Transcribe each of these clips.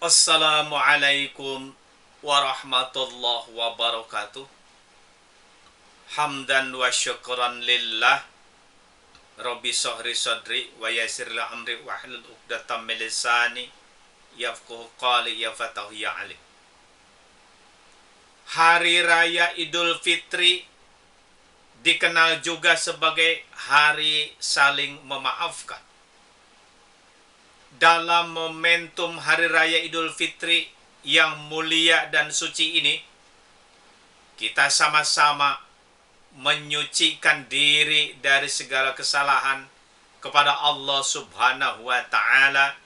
Assalamualaikum warahmatullahi wabarakatuh. Hamdan wa syukran lillah. Rabbi sahri sadri wa yassir li amri wa hlul 'uqdatam min lisani yafqahu qali ya fatahu ya alim. Hari Raya Idul Fitri dikenal juga sebagai hari saling memaafkan. Dalam momentum Hari Raya Idul Fitri yang mulia dan suci ini, kita sama-sama menyucikan diri dari segala kesalahan kepada Allah Subhanahu wa Ta'ala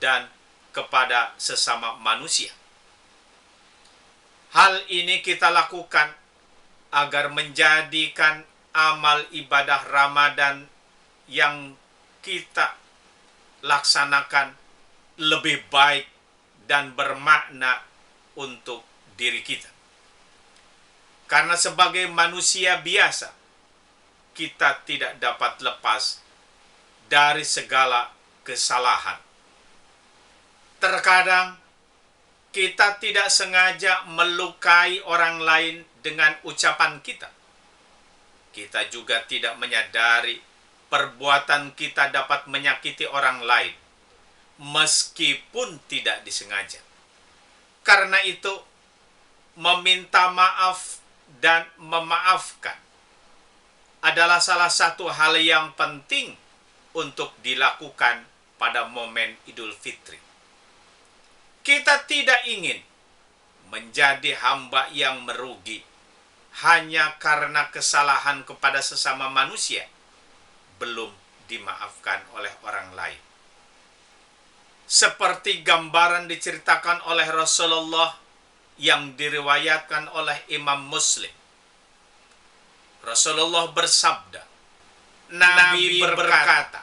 dan kepada sesama manusia. Hal ini kita lakukan agar menjadikan amal ibadah Ramadan yang kita laksanakan lebih baik dan bermakna untuk diri kita. Karena sebagai manusia biasa, kita tidak dapat lepas dari segala kesalahan. Terkadang kita tidak sengaja melukai orang lain dengan ucapan kita. Kita juga tidak menyadari perbuatan kita dapat menyakiti orang lain, meskipun tidak disengaja. Karena itu, meminta maaf dan memaafkan adalah salah satu hal yang penting untuk dilakukan pada momen Idul Fitri. Kita tidak ingin menjadi hamba yang merugi hanya karena kesalahan kepada sesama manusia belum dimaafkan oleh orang lain. Seperti gambaran diceritakan oleh Rasulullah yang diriwayatkan oleh Imam Muslim. Rasulullah bersabda, Nabi berkata,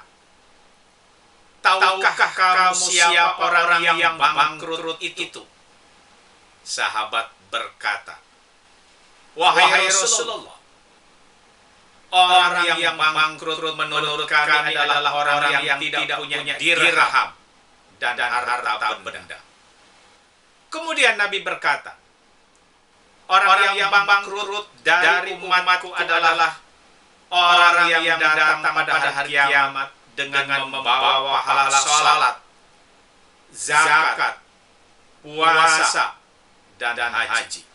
"Tahukah kamu siapa orang yang bangkrut itu?" Sahabat berkata, "Wahai Rasulullah, orang yang bangkrut menurut kami adalah orang yang tidak punya dirham dan harta benda." Kemudian Nabi berkata, "Orang yang bangkrut dari umatku adalah orang yang datang pada hari kiamat dengan membawa pahala salat, zakat, puasa, dan haji.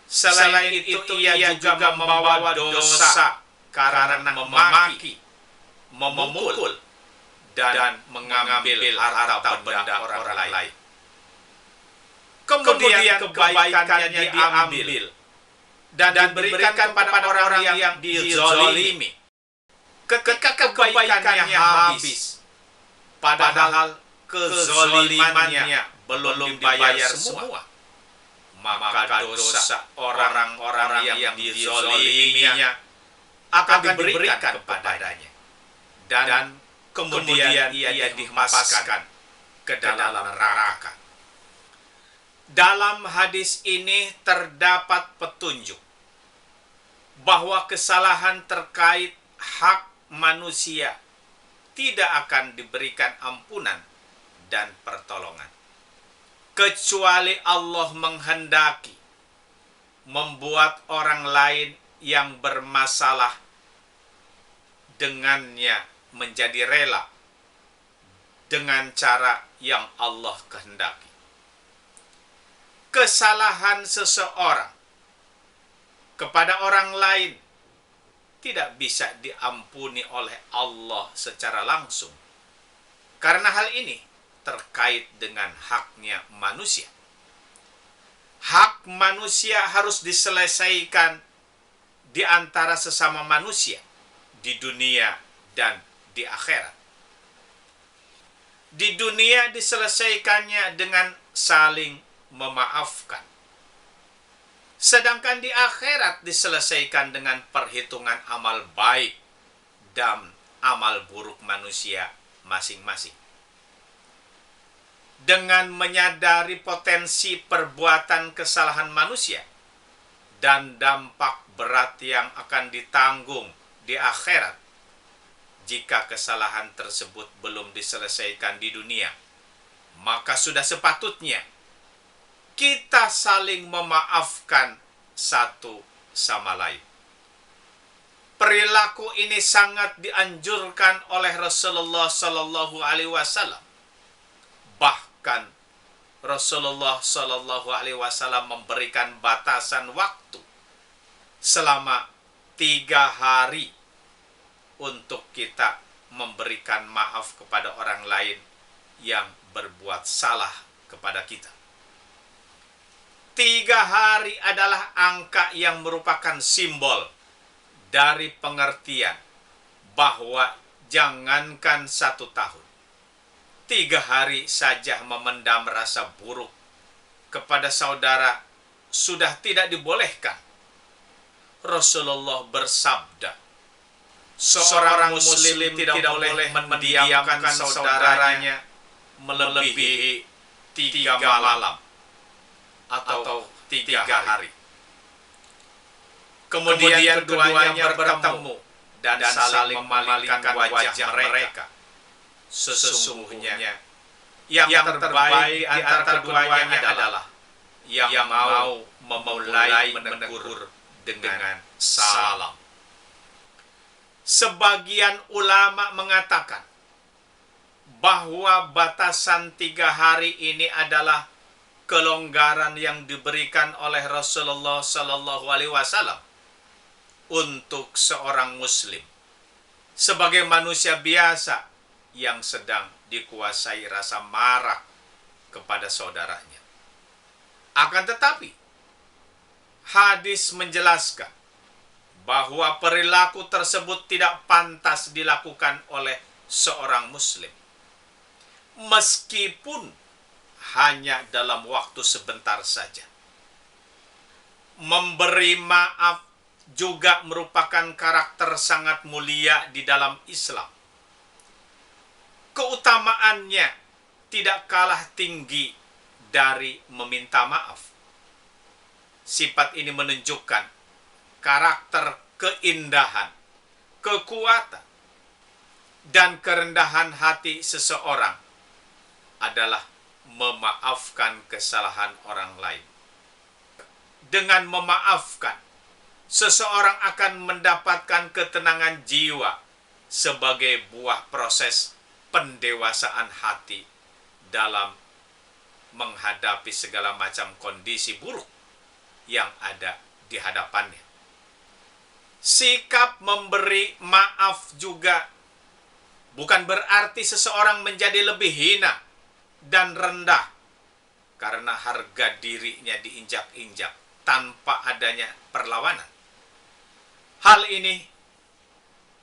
Selain itu ia juga membawa dosa karena memaki, memukul, dan mengambil harta benda orang lain. Kemudian kebaikannya diambil dan diberikan kepada orang yang dizalimi. Ketika kebaikannya habis, padahal kezalimannya belum dibayar semua, maka dosa orang-orang yang dizaliminya akan diberikan kepadanya, dan kemudian ia dihempaskan ke dalam neraka. Dalam hadis ini terdapat petunjuk bahwa kesalahan terkait hak manusia tidak akan diberikan ampunan dan pertolongan, kecuali Allah menghendaki membuat orang lain yang bermasalah dengannya menjadi rela dengan cara yang Allah kehendaki. Kesalahan seseorang kepada orang lain tidak bisa diampuni oleh Allah secara langsung, karena hal ini terkait dengan haknya manusia. Hak manusia harus diselesaikan di antara sesama manusia di dunia dan di akhirat. Di dunia diselesaikannya dengan saling memaafkan. Sedangkan di akhirat diselesaikan dengan perhitungan amal baik dan amal buruk manusia masing-masing. Dengan menyadari potensi perbuatan kesalahan manusia dan dampak berat yang akan ditanggung di akhirat jika kesalahan tersebut belum diselesaikan di dunia, maka sudah sepatutnya kita saling memaafkan satu sama lain. Perilaku ini sangat dianjurkan oleh Rasulullah Sallallahu Alaihi Wasallam. Bahkan Rasulullah Sallallahu Alaihi Wasallam memberikan batasan waktu selama 3 hari untuk kita memberikan maaf kepada orang lain yang berbuat salah kepada kita. 3 hari adalah angka yang merupakan simbol dari pengertian bahwa jangankan 1 tahun, 3 hari saja memendam rasa buruk kepada saudara sudah tidak dibolehkan. Rasulullah bersabda, seorang muslim tidak boleh mendiamkan saudaranya melebihi 3 malam atau 3 hari. Kemudian keduanya bertemu dan saling memalingkan wajah mereka. Sesungguhnya yang terbaik di antara keduanya adalah yang mau memulai menegur dengan salam. Sebagian ulama mengatakan bahwa batasan 3 hari ini adalah kelonggaran yang diberikan oleh Rasulullah Sallallahu Alaihi Wasallam untuk seorang muslim sebagai manusia biasa yang sedang dikuasai rasa marah kepada saudaranya. Akan tetapi, hadis menjelaskan bahwa perilaku tersebut tidak pantas dilakukan oleh seorang muslim, meskipun hanya dalam waktu sebentar saja. Memberi maaf juga merupakan karakter sangat mulia di dalam Islam. Keutamaannya tidak kalah tinggi dari meminta maaf. Sifat ini menunjukkan karakter keindahan, kekuatan, dan kerendahan hati seseorang adalah memaafkan kesalahan orang lain. Dengan memaafkan, seseorang akan mendapatkan ketenangan jiwa sebagai buah proses pendewasaan hati dalam menghadapi segala macam kondisi buruk yang ada di hadapannya. Sikap memberi maaf juga bukan berarti seseorang menjadi lebih hina dan rendah karena harga dirinya diinjak-injak tanpa adanya perlawanan. Hal ini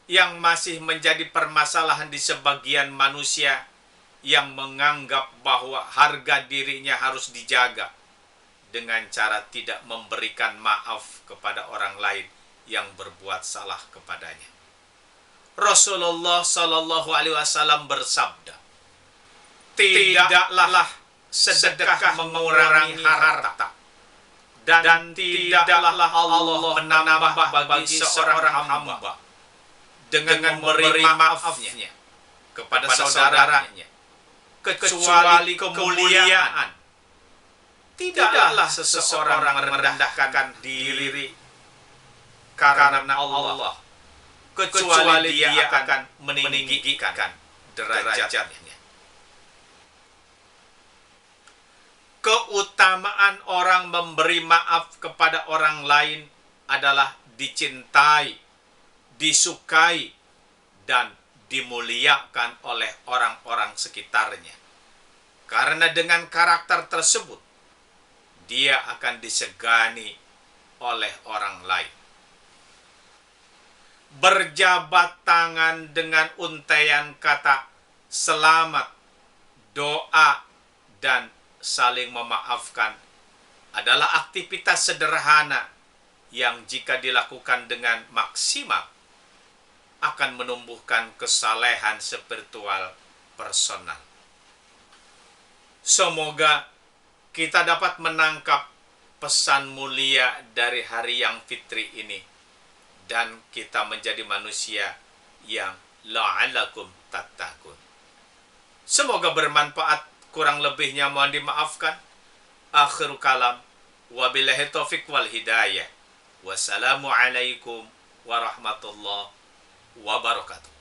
yang masih menjadi permasalahan di sebagian manusia yang menganggap bahwa harga dirinya harus dijaga dengan cara tidak memberikan maaf kepada orang lain yang berbuat salah kepadanya. Rasulullah Sallallahu Alaihi Wasallam bersabda, tidaklah sedekah mengurangi harta, dan tidaklah Allah menambah bagi seorang hamba dengan memberi maafnya kepada saudaranya kecuali kemuliaan. Tidaklah seseorang merendahkan diri karena Allah kecuali dia akan meninggikan derajatnya. Keutamaan orang memberi maaf kepada orang lain adalah dicintai, disukai, dan dimuliakan oleh orang-orang sekitarnya. Karena dengan karakter tersebut, dia akan disegani oleh orang lain. Berjabat tangan dengan untaian kata selamat, doa, dan saling memaafkan adalah aktivitas sederhana yang jika dilakukan dengan maksimal akan menumbuhkan kesalehan spiritual personal. Semoga kita dapat menangkap pesan mulia dari hari yang fitri ini dan kita menjadi manusia yang la'allakum tattaqun. Semoga bermanfaat kurang lebihnya mohon dimaafkan. Akhir kalam, wabillahi taufiq wal hidayah. Wassalamualaikum warahmatullahi wabarakatuh.